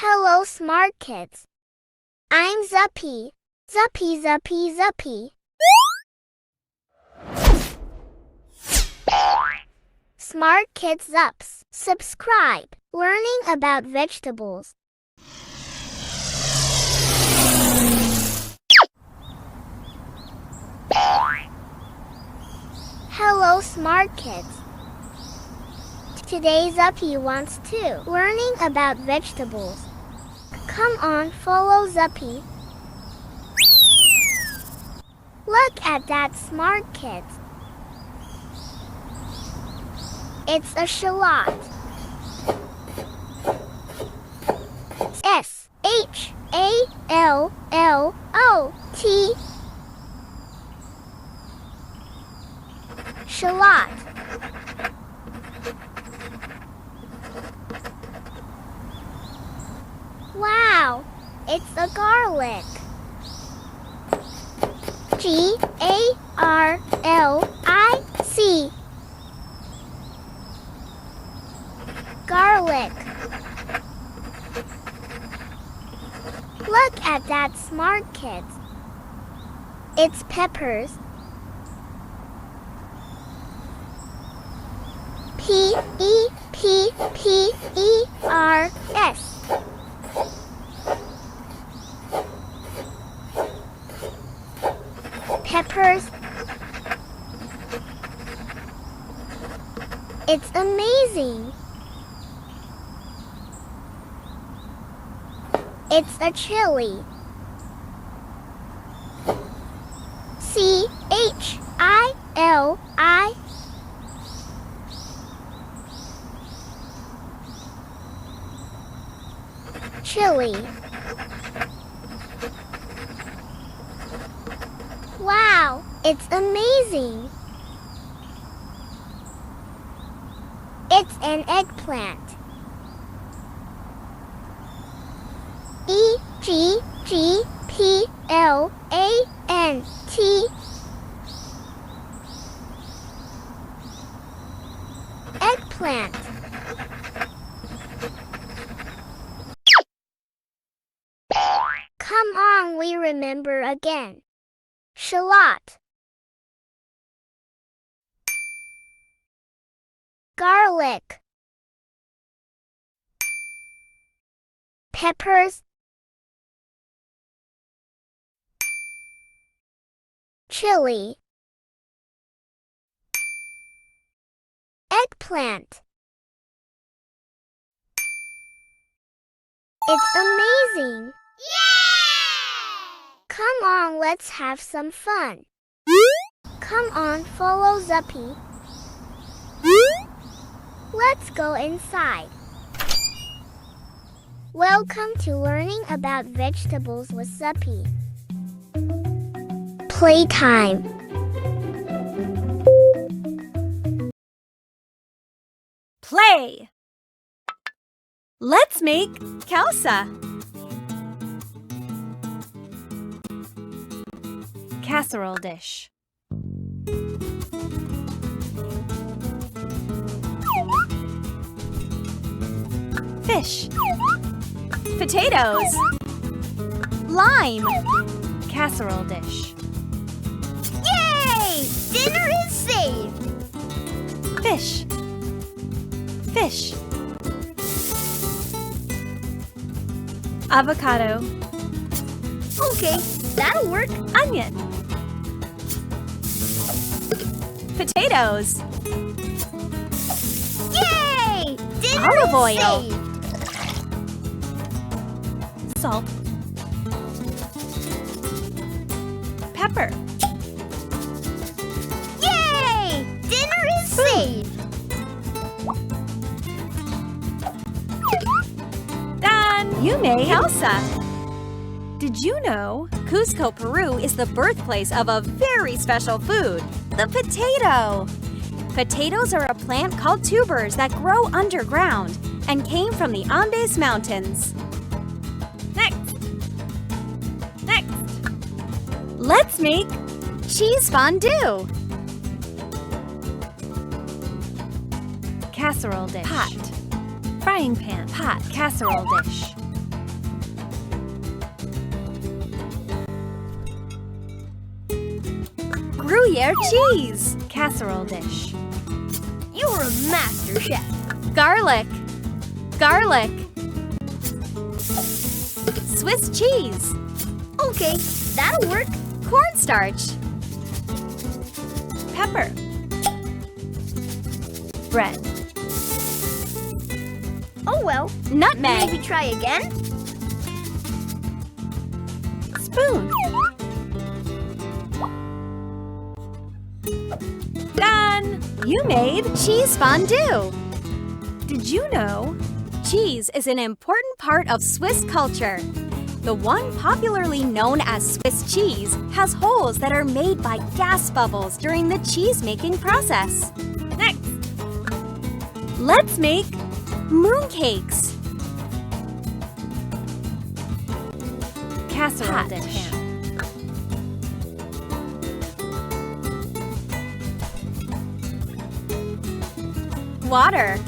Hello, Smart Kids. I'm Zuppy. Zuppy, Zuppy, Zuppy. Smartkidszups. Subscribe. Learning about vegetables. Hello, Smart Kids. Today Zuppy wants to learning about vegetables. Come on, follow Zuppy. Look at that, Smart Kids. It's a shallot. S-H-A-L-L-O-T. Shallot. Wow, it's a garlic. G-A-R-L-I-C. Garlic. Look at that, Smart Kids. It's peppers. P-E-P-P-E-R-S. Peppers. It's amazing. It's a chili. C-H-I-L-I. Chili. Wow, it's amazing. It's an eggplant. E-G-G-P-L-A-N-T. Eggplant. Come on, we remember again. Shallot. Garlic. Peppers. Chili. Eggplant. It's amazing. Come on, let's have some fun. Come on, follow Zuppy. Let's go inside. Welcome to learning about vegetables with Zuppy. Playtime. Play! Let's make salsa. Casserole dish. Fish. Potatoes. Lime. Casserole dish. Yay! Dinner is saved. Fish. Fish. Avocado. Okay, that'll work. Onion. Potatoes. Yay! Dinner Olive is oil. saved. Salt. Pepper. Yay! Dinner is saved. Done! You made salsa. Did you know Cusco, Peru is the birthplace of a very special food, the potato? Potatoes are a plant called tubers that grow underground and came from the Andes Mountains. Next. Let's make cheese fondue. Casserole dish. Pot. Frying pan. Pot. Casserole dish. Gruyere cheese. Casserole dish. You're a master chef. Garlic. Garlic. Swiss cheese. Okay, that'll work. Cornstarch. Pepper. Bread. Oh well. Nutmeg. Maybe try again? Spoon. Done! You made cheese fondue. Did you know? Cheese is an important part of Swiss culture. The one popularly known as Swiss cheese has holes that are made by gas bubbles during the cheese-making process. Next, let's make mooncakes. Casserole dish. Water.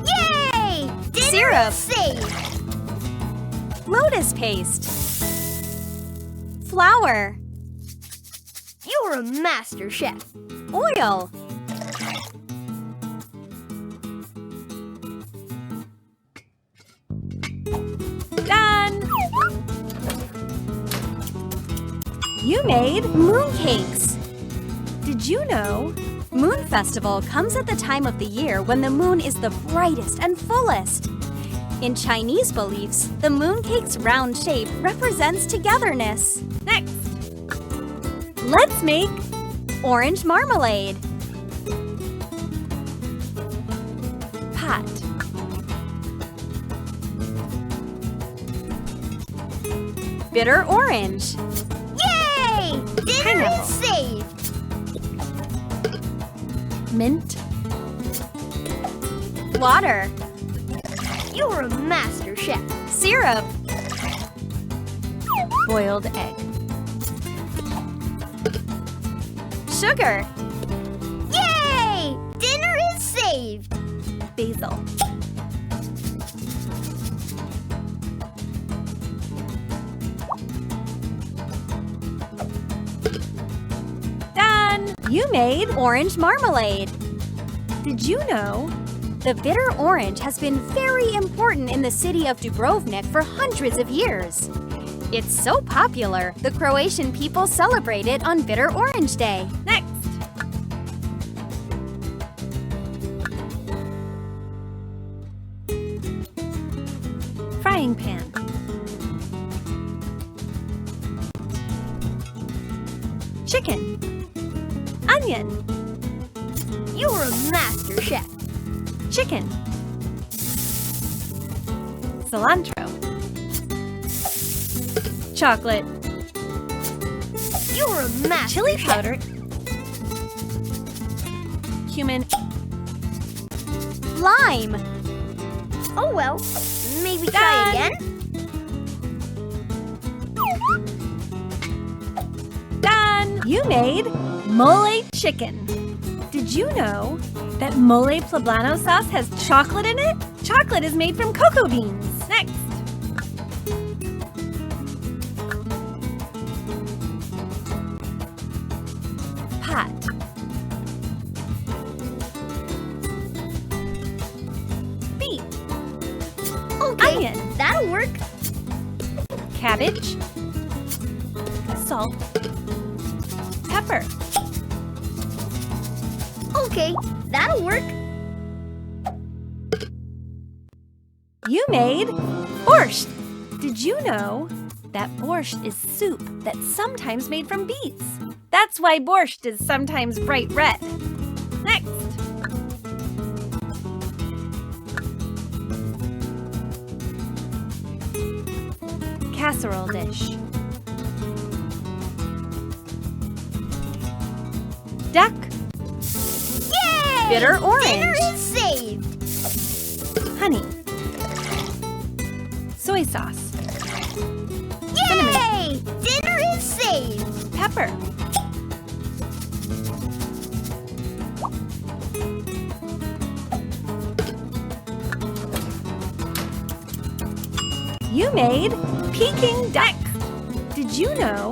Yay! Dinner Syrup. is saved. Lotus paste. Flour. You're a master chef. Oil. Done! You made mooncakes. Did you know? Moon Festival comes at the time of the year when the moon is the brightest and fullest. In Chinese beliefs, the mooncake's round shape represents togetherness. Next, let's make orange marmalade. Pot. Bitter orange. Yay! Dinner Pineapple. is saved. Mint. Water. You're a master chef. Syrup. Boiled egg. Sugar. Yay! Dinner is saved. Basil. Done! You made orange marmalade. Did you know? The bitter orange has been very important in the city of Dubrovnik for hundreds of years. It's so popular, the Croatian people celebrate it on Bitter Orange Day. Next! Frying pan. Chicken. Onion. You're a master chef. Chicken. Cilantro. Chocolate. You're a master Chili chef. powder. Cumin. Lime. Oh well. Maybe try Done. again? Done! You made mole chicken. Did you know that mole poblano sauce has chocolate in it? Chocolate is made from cocoa beans. Next. Pot. Beet. Okay, Onion. that'll work. Cabbage. Salt. Pepper. Okay, that'll work. You made borscht. Did you know that borscht is soup that's sometimes made from beets? That's why borscht is sometimes bright red. Next. Casserole dish. Duck. Yay! Bitter orange. Dinner is saved. Honey. Soy sauce. Yay! Dinner is saved. Pepper. You made Peking duck. Did you know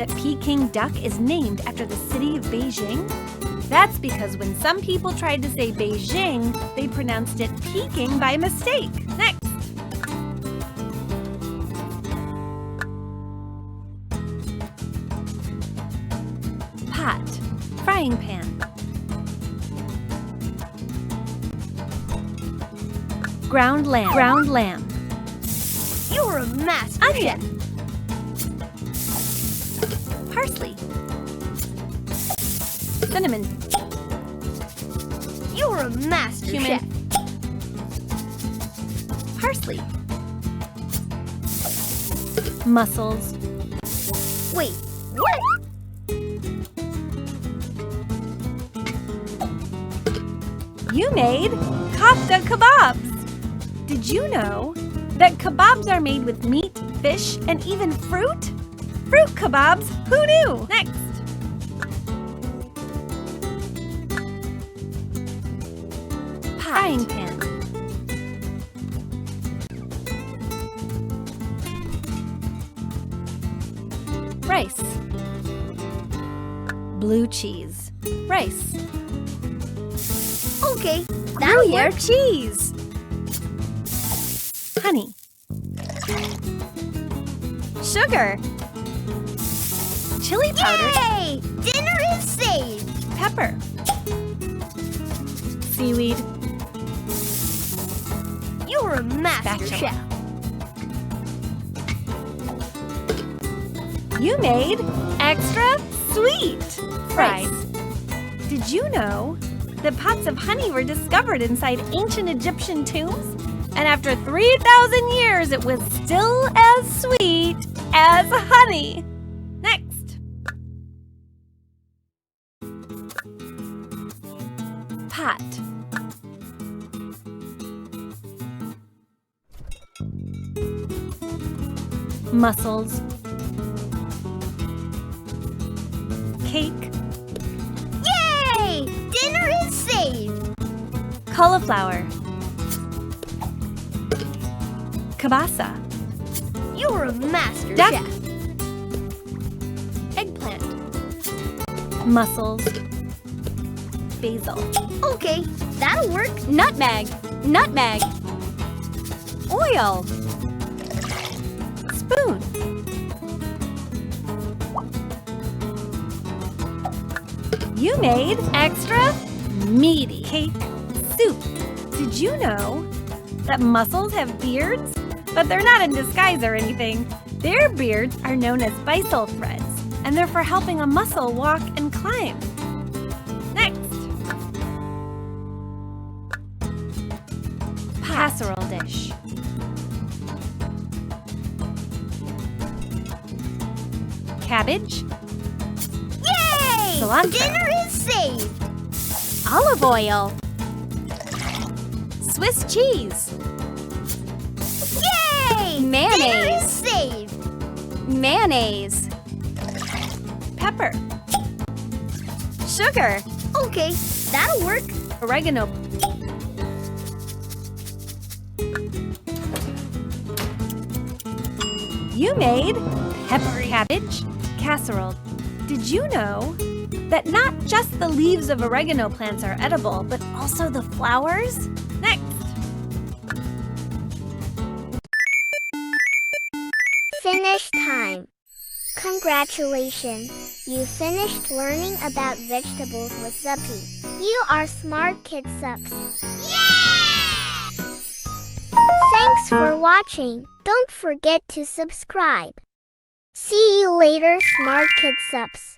that Peking duck is named after the city of Beijing? That's because when some people tried to say Beijing, they pronounced it Peking by mistake. Next. Pot, frying pan. Ground lamb. You're a master chef. Onion. Parsley. Cinnamon. You're a master Cumin. chef. Parsley. Mussels. Wait, what? You made kofta kebabs. Did you know that kebabs are made with meat, fish, and even fruit? Fruit kebabs, who knew? Next. Frying pan. Rice. Blue cheese. Rice. Okay, that'll Gruyere work. cheese. Honey. Sugar. Chili powder. Yay! Dinner is saved. Pepper. Seaweed. You're a master Spatula. chef. You made extra sweet fries. Did you know that pots of honey were discovered inside ancient Egyptian tombs? And after 3,000 years, it was still as sweet as honey. Next. Pot. Mussels. Cake. Yay! Dinner is saved. Cauliflower. Kielbasa. You're a master Duck. chef. Eggplant. Mussels. Basil. Okay, that'll work. Nutmeg. Oil. Spoon. You made extra meaty cake soup. Did you know that mussels have beards? But they're not in disguise or anything. Their beards are known as byssal threads, and they're for helping a mussel walk and climb. Next. Casserole dish. Cabbage. Yay! Cilantro. Dinner is saved. Olive oil. Swiss cheese. Yay! Mayonnaise. Dinner is saved. Mayonnaise. Pepper. Sugar. Okay, that'll work. Oregano. You made pepper cabbage casserole. Did you know that not just the leaves of oregano plants are edible, but also the flowers? Next. Finish time. Congratulations! You finished learning about vegetables with Zuppy. You are Smartkidszups. Yeah! Thanks for watching. Don't forget to subscribe. See you later, Smartkidszups.